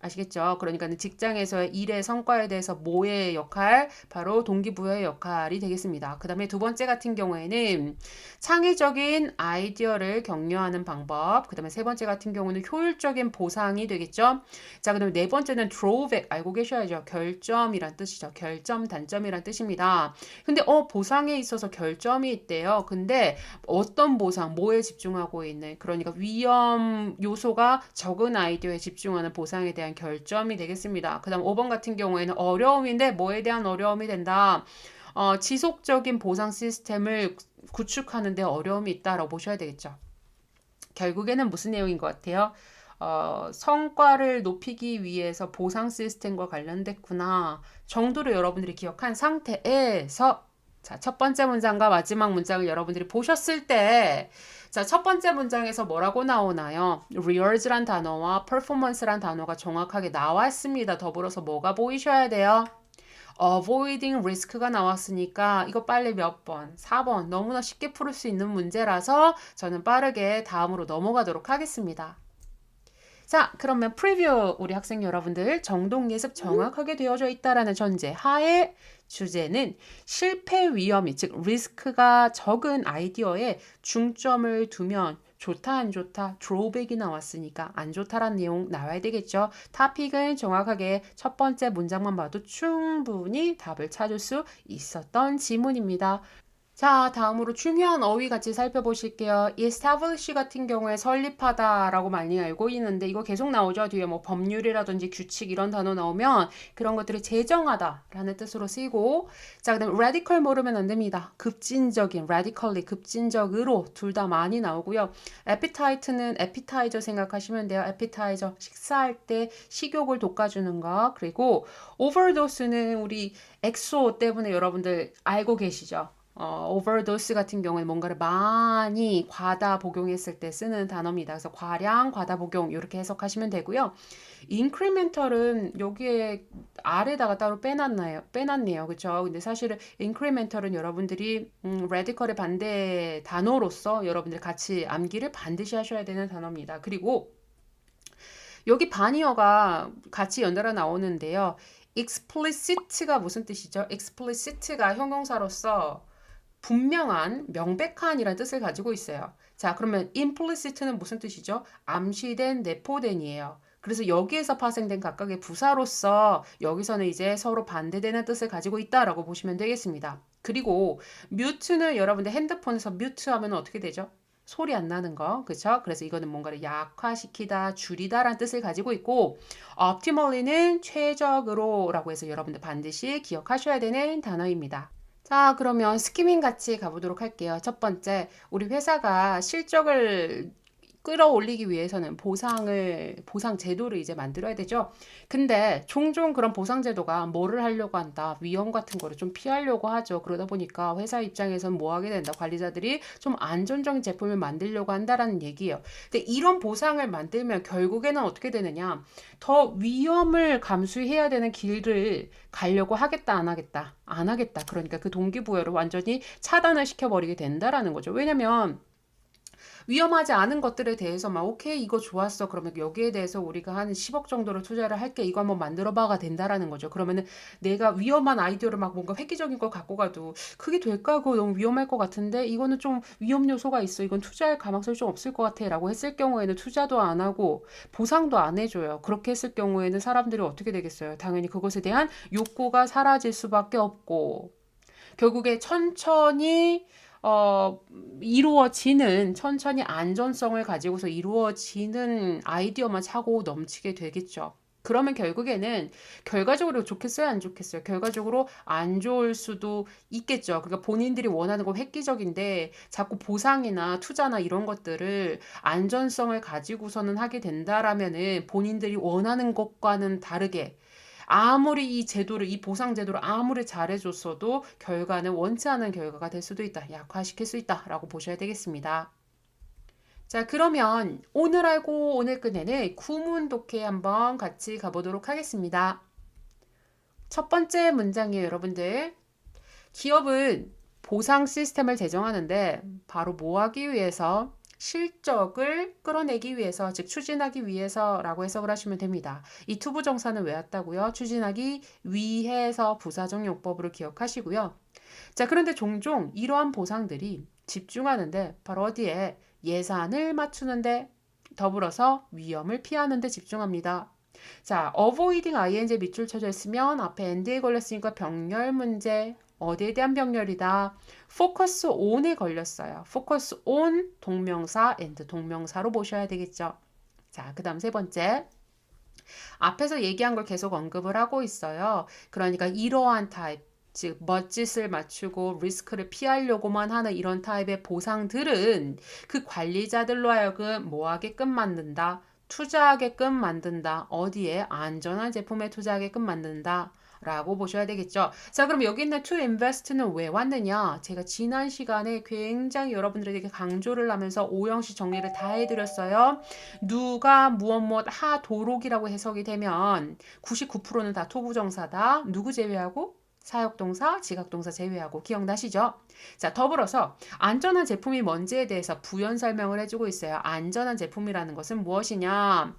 아시겠죠? 그러니까 직장에서의 일의 성과에 대해서 뭐의 역할? 바로 동기부여의 역할이 되겠습니다. 그 다음에 두 번째 같은 경우에는 창의적인 아이디어를 격려하는 방법. 그 다음에 세 번째 같은 경우는 효율적인 보상이 되겠죠? 자, 그 다음에 네 번째는 drawback 알고 계셔야죠. 결점이란 뜻이죠. 결점, 단점이란 뜻입니다. 근데 보상에 있어서 결점이 있대요. 근데 어떤 보상, 뭐에 집중하고 있는 그러니까 위험 요소가 적은 아이디어에 집중하는 보상에 대한 결점이 되겠습니다. 그 다음 5번 같은 경우에는 어려움인데 뭐에 대한 어려움이 된다. 지속적인 보상 시스템을 구축하는 데 어려움이 있다라고 보셔야 되겠죠. 결국에는 무슨 내용인 것 같아요? 성과를 높이기 위해서 보상 시스템과 관련됐구나 정도로 여러분들이 기억한 상태에서 자, 첫 번째 문장과 마지막 문장을 여러분들이 보셨을 때 자, 첫 번째 문장에서 뭐라고 나오나요? rewards란 단어와 performance란 단어가 정확하게 나왔습니다. 더불어서 뭐가 보이셔야 돼요? avoiding risk가 나왔으니까 이거 빨리 몇 번? 4번. 너무나 쉽게 풀을 수 있는 문제라서 저는 빠르게 다음으로 넘어가도록 하겠습니다. 자, 그러면 프리뷰 우리 학생 여러분들 정독 예습 정확하게 되어져 있다라는 전제 하에 주제는 실패 위험이 즉 리스크가 적은 아이디어에 중점을 두면 좋다 안 좋다 드로백이 나왔으니까 안 좋다라는 내용 나와야 되겠죠. 토픽은 정확하게 첫 번째 문장만 봐도 충분히 답을 찾을 수 있었던 지문입니다. 자, 다음으로 중요한 어휘 같이 살펴보실게요. establish 같은 경우에 설립하다라고 많이 알고 있는데 이거 계속 나오죠. 뒤에 뭐 법률이라든지 규칙 이런 단어 나오면 그런 것들을 제정하다라는 뜻으로 쓰이고 자, 그다음 radical 모르면 안 됩니다. 급진적인, radically 급진적으로 둘 다 많이 나오고요. appetite는 appetizer 생각하시면 돼요. appetizer 식사할 때 식욕을 돋궈주는 거. 그리고 overdose는 우리 엑소 때문에 여러분들 알고 계시죠? overdose 같은 경우에 뭔가를 많이 과다 복용했을 때 쓰는 단어입니다. 그래서 과량, 과다 복용 이렇게 해석하시면 되고요. incremental은 여기에 아래다가 따로 빼놨네요. 그렇죠? 근데 사실은 incremental은 여러분들이 radical의 반대 단어로서 여러분들 같이 암기를 반드시 하셔야 되는 단어입니다. 그리고 여기 반이어가 같이 연달아 나오는데요. explicit가 무슨 뜻이죠? explicit가 형용사로서 분명한, 명백한이라는 뜻을 가지고 있어요. 자, 그러면 implicit는 무슨 뜻이죠? 암시된, 내포된이에요. 그래서 여기에서 파생된 각각의 부사로서 여기서는 이제 서로 반대되는 뜻을 가지고 있다라고 보시면 되겠습니다. 그리고 mute는 여러분들 핸드폰에서 mute 하면 어떻게 되죠? 소리 안 나는 거, 그쵸? 그래서 이거는 뭔가를 약화시키다, 줄이다라는 뜻을 가지고 있고 optimally는 최적으로라고 해서 여러분들 반드시 기억하셔야 되는 단어입니다. 자, 그러면 스키밍 같이 가보도록 할게요. 첫 번째, 우리 회사가 실적을 끌어올리기 위해서는 보상 제도를 이제 만들어야 되죠. 근데 종종 그런 보상 제도가 뭐를 하려고 한다? 위험 같은 거를 좀 피하려고 하죠. 그러다 보니까 회사 입장에서는 뭐 하게 된다? 관리자들이 좀 안전적인 제품을 만들려고 한다라는 얘기예요. 근데 이런 보상을 만들면 결국에는 어떻게 되느냐? 더 위험을 감수해야 되는 길을 가려고 하겠다, 안 하겠다? 안 하겠다. 그러니까 그 동기부여를 완전히 차단을 시켜버리게 된다라는 거죠. 왜냐면 위험하지 않은 것들에 대해서만 오케이 이거 좋았어 그러면 여기에 대해서 우리가 한 10억 정도를 투자를 할게 이거 한번 만들어봐가 된다라는 거죠. 그러면은 내가 위험한 아이디어를 막 뭔가 획기적인 걸 갖고 가도 그게 될까? 그거 너무 위험할 것 같은데 이거는 좀 위험 요소가 있어 이건 투자할 가망성이 좀 없을 것 같아 라고 했을 경우에는 투자도 안 하고 보상도 안 해줘요. 그렇게 했을 경우에는 사람들이 어떻게 되겠어요? 당연히 그것에 대한 욕구가 사라질 수밖에 없고 결국에 어, 천천히 안전성을 가지고서 이루어지는 아이디어만 차고 넘치게 되겠죠. 그러면 결국에는 결과적으로 좋겠어요, 안 좋겠어요? 결과적으로 안 좋을 수도 있겠죠. 그러니까 본인들이 원하는 건 획기적인데 자꾸 보상이나 투자나 이런 것들을 안전성을 가지고서는 하게 된다라면은 본인들이 원하는 것과는 다르게 아무리 이 보상 제도를 아무리 잘해줬어도 결과는 원치 않은 결과가 될 수도 있다. 약화시킬 수 있다라고 보셔야 되겠습니다. 자, 그러면 오늘 알고 오늘 끝내는 구문 독해 한번 같이 가보도록 하겠습니다. 첫 번째 문장이에요, 여러분들. 기업은 보상 시스템을 제정하는데 바로 뭐 하기 위해서? 실적을 끌어내기 위해서, 즉 추진하기 위해서라고 해석을 하시면 됩니다. 이 투부정사는 왜 왔다고요? 추진하기 위해서 부사적 용법으로 기억하시고요. 자, 그런데 종종 이러한 보상들이 집중하는데 바로 어디에? 예산을 맞추는데 더불어서 위험을 피하는데 집중합니다. 자, avoiding ing 밑줄 쳐져 있으면 앞에 and에 걸렸으니까 병렬 문제. 어디에 대한 병렬이다? focus on에 걸렸어요. focus on 동명사 and 동명사로 보셔야 되겠죠. 자, 그 다음 세 번째. 앞에서 얘기한 걸 계속 언급을 하고 있어요. 그러니까 이러한 타입, 즉 멋짓을 맞추고 리스크를 피하려고만 하는 이런 타입의 보상들은 그 관리자들로 하여금 뭐 하게끔 만든다? 투자하게끔 만든다. 어디에? 안전한 제품에 투자하게끔 만든다. 라고 보셔야 되겠죠. 자, 그럼 여기 있는 to invest는 왜 왔느냐? 제가 지난 시간에 굉장히 여러분들에게 강조를 하면서 오형식 정리를 다 해드렸어요. 누가 무엇 하도록이라고 해석이 되면 99%는 다 토부정사다. 누구 제외하고? 사역동사, 지각동사 제외하고 기억나시죠? 자, 더불어서 안전한 제품이 뭔지에 대해서 부연 설명을 해주고 있어요. 안전한 제품이라는 것은 무엇이냐?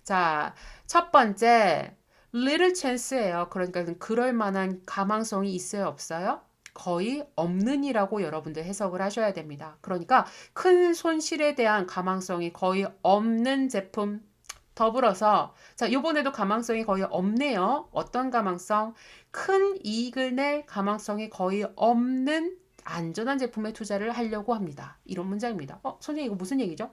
자, 첫 번째 little chance예요. 그러니까 그럴 만한 가망성이 있어요, 없어요? 거의 없는이라고 여러분들 해석을 하셔야 됩니다. 그러니까 큰 손실에 대한 가망성이 거의 없는 제품. 더불어서 자, 이번에도 가망성이 거의 없네요. 어떤 가망성? 큰 이익을 낼 가망성이 거의 없는 안전한 제품에 투자를 하려고 합니다. 이런 문장입니다. 선생님 이거 무슨 얘기죠?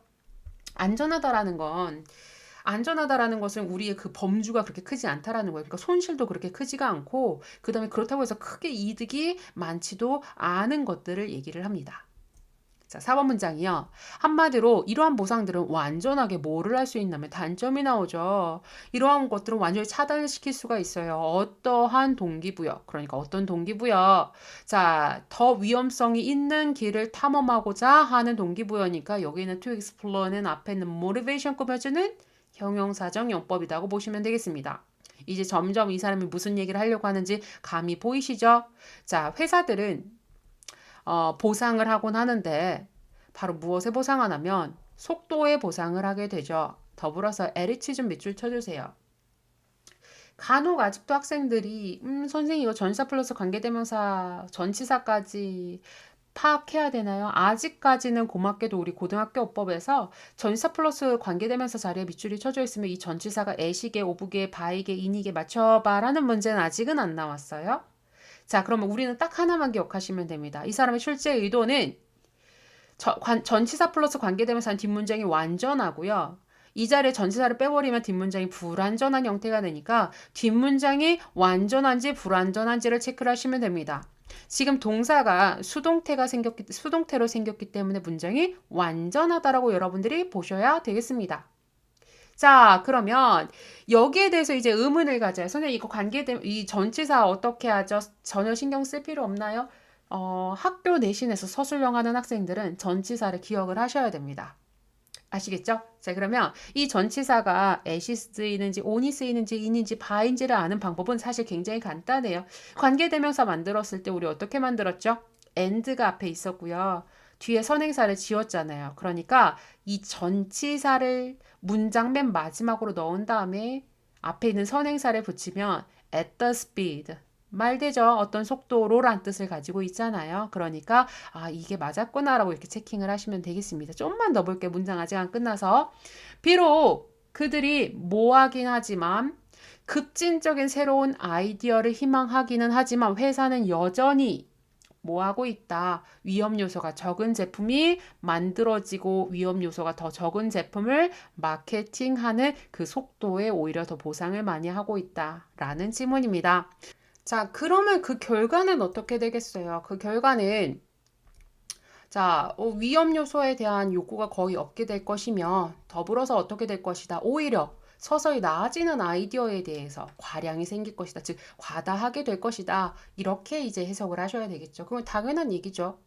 안전하다라는 것은 우리의 그 범주가 그렇게 크지 않다라는 거예요. 그러니까 손실도 그렇게 크지가 않고 그다음에 그렇다고 해서 크게 이득이 많지도 않은 것들을 얘기를 합니다. 자, 4번 문장이요. 한마디로 이러한 보상들은 완전하게 뭐를 할 수 있냐면 단점이 나오죠. 이러한 것들은 완전히 차단을 시킬 수가 있어요. 어떠한 동기부여. 그러니까 어떤 동기부여. 자, 더 위험성이 있는 길을 탐험하고자 하는 동기부여니까 여기는 to explore는 앞에는 motivation 꾸며주는 형용사적 용법이라고 보시면 되겠습니다. 이제 점점 이 사람이 무슨 얘기를 하려고 하는지 감이 보이시죠? 자, 회사들은 보상을 하곤 하는데 바로 무엇에 보상하냐면 속도에 보상을 하게 되죠. 더불어서 LH 좀 밑줄 쳐주세요. 간혹 아직도 학생들이 선생님 이거 전치사 플러스 관계대명사 전치사까지 파악해야 되나요? 아직까지는 고맙게도 우리 고등학교 어법에서 전치사 플러스 관계대명사 자리에 밑줄이 쳐져 있으면 이 전치사가 애시게, 오부게, 바이게, 인이게 맞춰봐라는 문제는 아직은 안 나왔어요. 자, 그러면 우리는 딱 하나만 기억하시면 됩니다. 이 사람의 실제 의도는 전치사 플러스 관계대명사는 뒷문장이 완전하고요. 이 자리에 전치사를 빼버리면 뒷문장이 불완전한 형태가 되니까 뒷문장이 완전한지 불완전한지를 체크를 하시면 됩니다. 지금 동사가 수동태로 생겼기 때문에 문장이 완전하다라고 여러분들이 보셔야 되겠습니다. 자, 그러면 여기에 대해서 이제 의문을 가져요. 선생님, 이거 이 전치사 어떻게 하죠? 전혀 신경 쓸 필요 없나요? 학교 내신에서 서술형 하는 학생들은 전치사를 기억을 하셔야 됩니다. 아시겠죠? 자, 그러면 이 전치사가 at이 쓰이는지 on이 쓰이는지 in인지 by인지를 아는 방법은 사실 굉장히 간단해요. 관계대명사 만들었을 때 우리 어떻게 만들었죠? and가 앞에 있었고요. 뒤에 선행사를 지웠잖아요. 그러니까 이 전치사를 문장 맨 마지막으로 넣은 다음에 앞에 있는 선행사를 붙이면 at the speed 말되죠. 어떤 속도로란 뜻을 가지고 있잖아요. 그러니까 이게 맞았구나라고 이렇게 체킹을 하시면 되겠습니다. 좀만 더 볼게요. 문장 아직 안 끝나서. 비록 그들이 모하긴 하지만 급진적인 새로운 아이디어를 희망하기는 하지만 회사는 여전히 뭐하고 있다. 위험 요소가 적은 제품이 만들어지고 위험 요소가 더 적은 제품을 마케팅하는 그 속도에 오히려 더 보상을 많이 하고 있다라는 질문입니다. 자, 그러면 그 결과는 어떻게 되겠어요? 그 결과는 자, 위험 요소에 대한 욕구가 거의 없게 될 것이며 더불어서 어떻게 될 것이다. 오히려 서서히 나아지는 아이디어에 대해서 과량이 생길 것이다. 즉, 과다하게 될 것이다. 이렇게 이제 해석을 하셔야 되겠죠. 그건 당연한 얘기죠.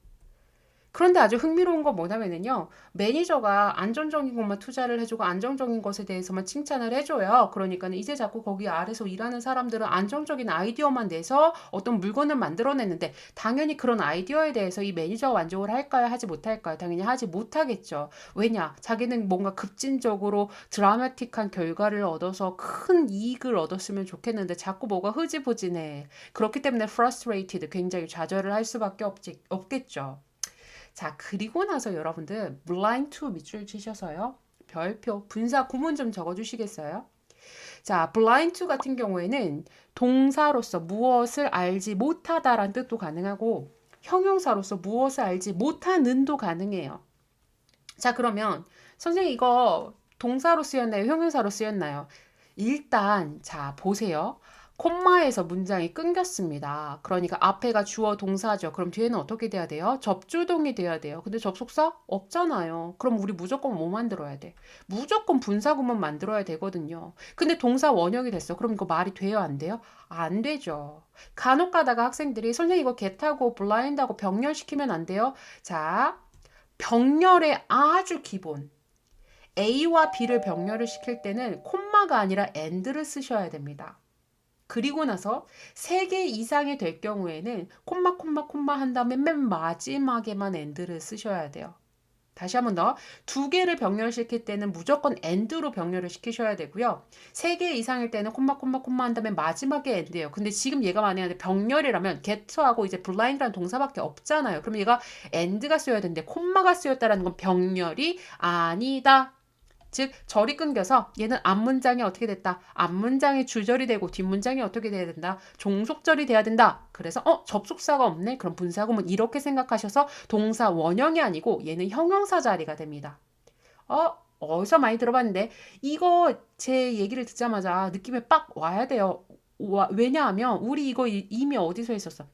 그런데 아주 흥미로운 건 뭐냐면요. 매니저가 안정적인 것만 투자를 해주고 안정적인 것에 대해서만 칭찬을 해줘요. 그러니까는 이제 자꾸 거기 아래서 일하는 사람들은 안정적인 아이디어만 내서 어떤 물건을 만들어냈는데 당연히 그런 아이디어에 대해서 이 매니저가 만족을 할까요? 하지 못할까요? 당연히 하지 못하겠죠. 왜냐? 자기는 뭔가 급진적으로 드라마틱한 결과를 얻어서 큰 이익을 얻었으면 좋겠는데 자꾸 뭐가 흐지부지네. 그렇기 때문에 frustrated, 굉장히 좌절을 할 수밖에 없겠죠. 자, 그리고 나서 여러분들 blind to 밑줄 치셔서요. 별표, 분사 구문 좀 적어주시겠어요? 자, blind to 같은 경우에는 동사로서 무엇을 알지 못하다라는 뜻도 가능하고 형용사로서 무엇을 알지 못하는도 가능해요. 자, 그러면 선생님 이거 동사로 쓰였나요? 형용사로 쓰였나요? 일단 자, 보세요. 콤마에서 문장이 끊겼습니다. 그러니까 앞에가 주어 동사죠. 그럼 뒤에는 어떻게 돼야 돼요? 접주동이 돼야 돼요. 근데 접속사 없잖아요. 그럼 우리 무조건 뭐 만들어야 돼? 무조건 분사구문 만들어야 되거든요. 근데 동사 원형이 됐어. 그럼 이거 말이 돼요? 안 돼요? 안 되죠. 간혹 가다가 학생들이 선생님 이거 get하고 blind하고 병렬시키면 안 돼요? 자, 병렬의 아주 기본. A와 B를 병렬을 시킬 때는 콤마가 아니라 and를 쓰셔야 됩니다. 그리고 나서 3개 이상이 될 경우에는 콤마 한 다음에 맨 마지막에만 and를 쓰셔야 돼요. 다시 한번 더. 2개를 병렬시킬 때는 무조건 and로 병렬을 시키셔야 되고요. 3개 이상일 때는 콤마 한 다음에 마지막에 and예요. 근데 지금 얘가 만약에 병렬이라면 get하고 이제 blind라는 동사밖에 없잖아요. 그럼 얘가 and가 쓰여야 되는데 콤마가 쓰였다라는 건 병렬이 아니다. 즉 절이 끊겨서 얘는 앞문장이 어떻게 됐다? 앞문장이 주절이 되고 뒷문장이 어떻게 돼야 된다? 종속절이 돼야 된다. 그래서 접속사가 없네? 그럼 분사구문 이렇게 생각하셔서 동사 원형이 아니고 얘는 형용사 자리가 됩니다. 어디서 많이 들어봤는데 이거 제 얘기를 듣자마자 느낌이 빡 와야 돼요. 왜냐하면 우리 이거 이미 어디서 했었어?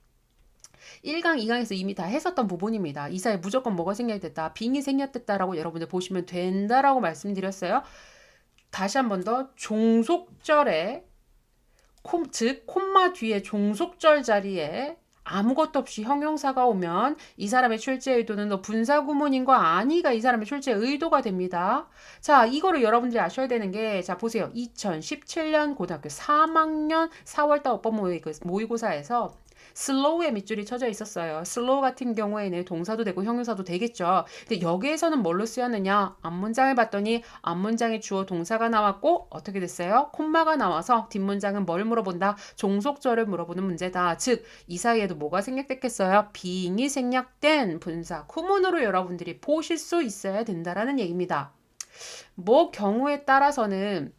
1강, 2강에서 이미 다 했었던 부분입니다. 이 사이에 무조건 뭐가 생략됐다, 빙이 생략됐다라고 여러분들 보시면 된다라고 말씀드렸어요. 다시 한 번 더 종속절에 즉 콤마 뒤에 종속절 자리에 아무것도 없이 형용사가 오면 이 사람의 출제 의도는 너 분사 구문인과 아니가 이 사람의 출제 의도가 됩니다. 자, 이거를 여러분들이 아셔야 되는 게, 자, 보세요. 2017년 고등학교 3학년 4월달 오빠 모의고사에서 슬로우의 밑줄이 쳐져 있었어요. 슬로우 같은 경우에는 동사도 되고 형용사도 되겠죠. 근데 여기에서는 뭘로 쓰였느냐? 앞문장을 봤더니 앞문장에 주어 동사가 나왔고 어떻게 됐어요? 콤마가 나와서 뒷문장은 뭘 물어본다? 종속절을 물어보는 문제다. 즉, 이 사이에도 뭐가 생략됐겠어요? 빙이 생략된 분사 구문으로 여러분들이 보실 수 있어야 된다라는 얘기입니다. 뭐 경우에 따라서는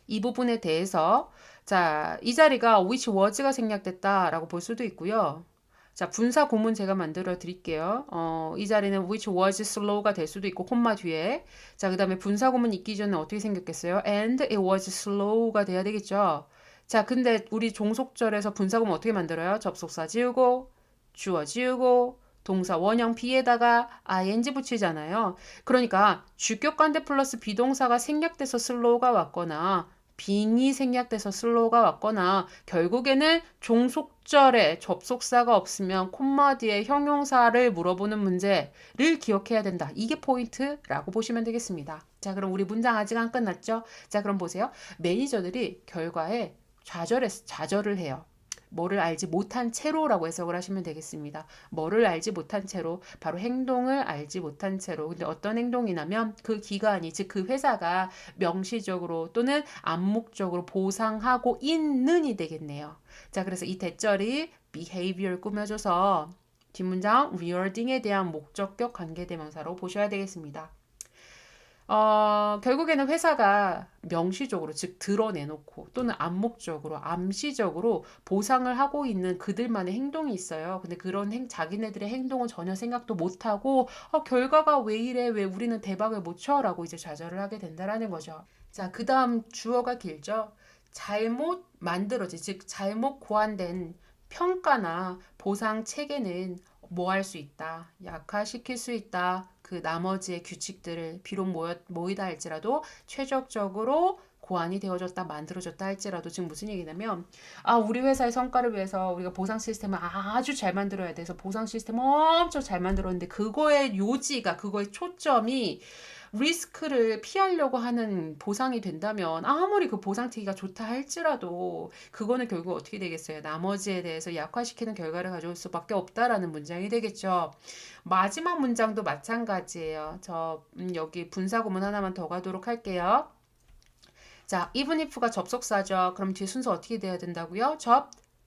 이 부분에 대해서 자, 이 자리가 which was가 생략됐다라고 볼 수도 있고요. 자, 분사 구문 제가 만들어 드릴게요. 이 자리는 which was slow가 될 수도 있고 콤마 뒤에. 자, 그 다음에 분사 구문 있기 전에 어떻게 생겼겠어요? and it was slow가 돼야 되겠죠. 자, 근데 우리 종속절에서 분사 구문 어떻게 만들어요? 접속사 지우고 주어 지우고 동사 원형 be에다가 ing 붙이잖아요. 그러니까 주격관대 플러스 비동사가 생략돼서 슬로우가 왔거나 빙이 생략돼서 슬로우가 왔거나 결국에는 종속절에 접속사가 없으면 콤마 뒤에 형용사를 물어보는 문제를 기억해야 된다. 이게 포인트라고 보시면 되겠습니다. 자, 그럼 우리 문장 아직 안 끝났죠? 자, 그럼 보세요. 매니저들이 결과에 좌절을 해요. 뭐를 알지 못한 채로라고 해석을 하시면 되겠습니다. 뭐를 알지 못한 채로, 바로 행동을 알지 못한 채로. 근데 어떤 행동이냐면 그 기관이, 즉 그 회사가 명시적으로 또는 암묵적으로 보상하고 있는이 되겠네요. 자, 그래서 이 대절이 behavior 꾸며줘서 뒷문장 rewarding에 대한 목적격 관계대명사로 보셔야 되겠습니다. 결국에는 회사가 명시적으로, 즉 드러내놓고 또는 암묵적으로, 암시적으로 보상을 하고 있는 그들만의 행동이 있어요. 근데 그런 자기네들의 행동은 전혀 생각도 못하고 결과가 왜 이래? 왜 우리는 대박을 못 쳐? 라고 이제 좌절을 하게 된다라는 거죠. 자, 그 다음 주어가 길죠. 잘못 만들어진, 즉 잘못 고안된 평가나 보상 체계는 뭐 할 수 있다. 약화시킬 수 있다. 그 나머지의 규칙들을 비록 모이다 할지라도 최적적으로 고안이 되어졌다, 만들어졌다 할지라도 지금 무슨 얘기냐면 우리 회사의 성과를 위해서 우리가 보상 시스템을 아주 잘 만들어야 돼서 보상 시스템 엄청 잘 만들었는데 그거의 요지가, 그거의 초점이 리스크를 피하려고 하는 보상이 된다면 아무리 그 보상체계가 좋다 할지라도 그거는 결국 어떻게 되겠어요? 나머지에 대해서 약화시키는 결과를 가져올 수밖에 없다라는 문장이 되겠죠. 마지막 문장도 마찬가지예요. 여기 분사구문 하나만 더 가도록 할게요. 자, even if가 접속사죠. 그럼 뒤에 순서 어떻게 돼야 된다고요?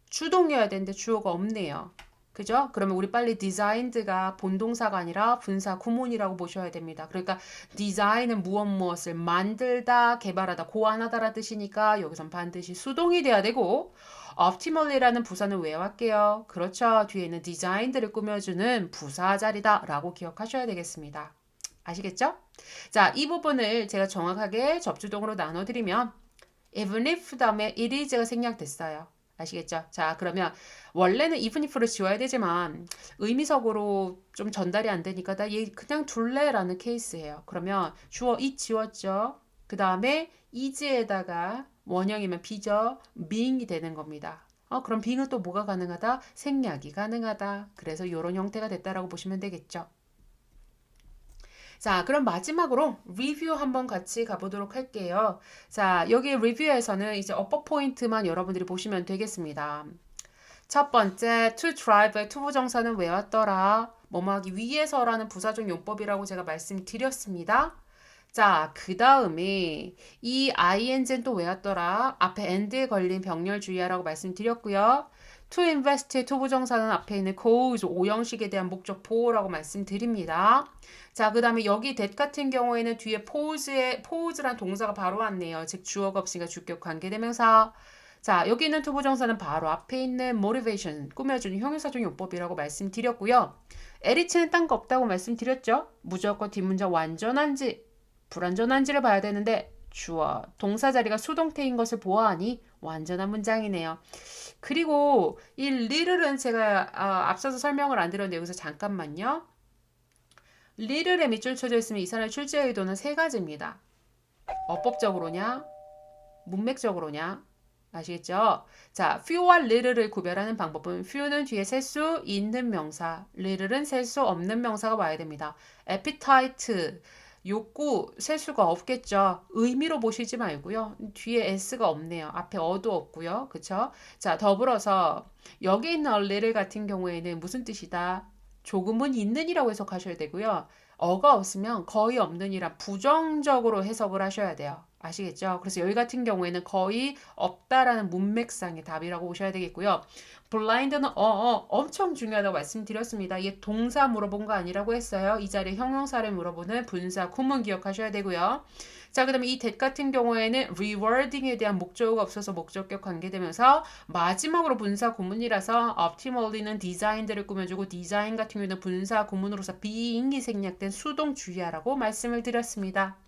주동이어야 되는데 주어가 없네요. 그죠? 그러면 우리 빨리 designed가 본동사가 아니라 분사 구문이라고 보셔야 됩니다. 그러니까 design은 무엇을 만들다, 개발하다, 고안하다라 뜻이니까 여기선 반드시 수동이 돼야 되고 optimally라는 부사는 외워할게요. 그렇죠. 뒤에는 designed를 꾸며주는 부사 자리다 라고 기억하셔야 되겠습니다. 아시겠죠? 자, 이 부분을 제가 정확하게 접주동으로 나눠드리면 even if 다음에 it is가 생략됐어요. 아시겠죠? 자, 그러면 원래는 even if를 지워야 되지만 의미적으로 좀 전달이 안 되니까 나 얘 그냥 둘래 라는 케이스예요. 그러면 주어 it 지웠죠? 그 다음에 is에다가 원형이면 be죠? being이 되는 겁니다. 그럼 being은 또 뭐가 가능하다? 생략이 가능하다. 그래서 이런 형태가 됐다라고 보시면 되겠죠. 자, 그럼 마지막으로 리뷰 한번 같이 가보도록 할게요. 자, 여기 리뷰에서는 이제 어법 포인트만 여러분들이 보시면 되겠습니다. 첫 번째, to drive의 투부정사는 외웠더라. 뭐뭐하기 위해서라는 부사적 용법이라고 제가 말씀드렸습니다. 자, 그 다음에 이 ing는 또 외웠더라. 앞에 and에 걸린 병렬주의하라고 말씀드렸고요. to invest의 투부정사는 앞에 있는 cause, 오형식에 대한 목적 보호라고 말씀드립니다. 자, 그 다음에 여기 that 같은 경우에는 뒤에 pose란 동사가 바로 왔네요. 즉 주어가 없으니까 주격 관계대명사. 자, 여기 있는 투부정사는 바로 앞에 있는 motivation, 꾸며주는 형용사적 용법이라고 말씀드렸고요. LH는 딴 거 없다고 말씀드렸죠. 무조건 뒷문장 완전한지 불완전한지를 봐야 되는데 주어, 동사 자리가 수동태인 것을 보아하니 완전한 문장이네요. 그리고 이 little은 제가 앞서서 설명을 안 드렸는데 여기서 잠깐만요. little에 밑줄 쳐져 있으면 이 사람의 출제 의도는 세 가지입니다. 어법적으로냐, 문맥적으로냐, 아시겠죠? 자, few와 little를 구별하는 방법은 few는 뒤에 셀 수 있는 명사, little은 셀 수 없는 명사가 와야 됩니다. appetite, 욕구 셀 수가 없겠죠. 의미로 보시지 말고요. 뒤에 s가 없네요. 앞에 어도 없고요. 그쵸? 자, 더불어서 여기 있는 a little 같은 경우에는 무슨 뜻이다? 조금은 있는이라고 해석하셔야 되고요. 어가 없으면 거의 없는이라 부정적으로 해석을 하셔야 돼요. 아시겠죠? 그래서 여기 같은 경우에는 거의 없다라는 문맥상의 답이라고 보셔야 되겠고요. blind는 엄청 중요하다고 말씀드렸습니다. 이게 동사 물어본 거 아니라고 했어요. 이 자리에 형용사를 물어보는 분사, 구문 기억하셔야 되고요. 자, 그 다음에 이 that 같은 경우에는 rewarding에 대한 목적어가 없어서 목적격 관계되면서 마지막으로 분사 구문이라서 optimally는 designed를 꾸며주고 design 같은 경우에는 분사 구문으로서 being이 생략된 수동 주의하라고 말씀을 드렸습니다.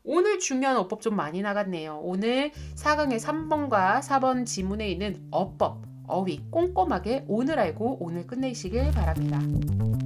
오늘 중요한 어법 좀 많이 나갔네요. 오늘 4강의 3번과 4번 지문에 있는 어법, 어휘 꼼꼼하게 오늘 알고 오늘 끝내시길 바랍니다.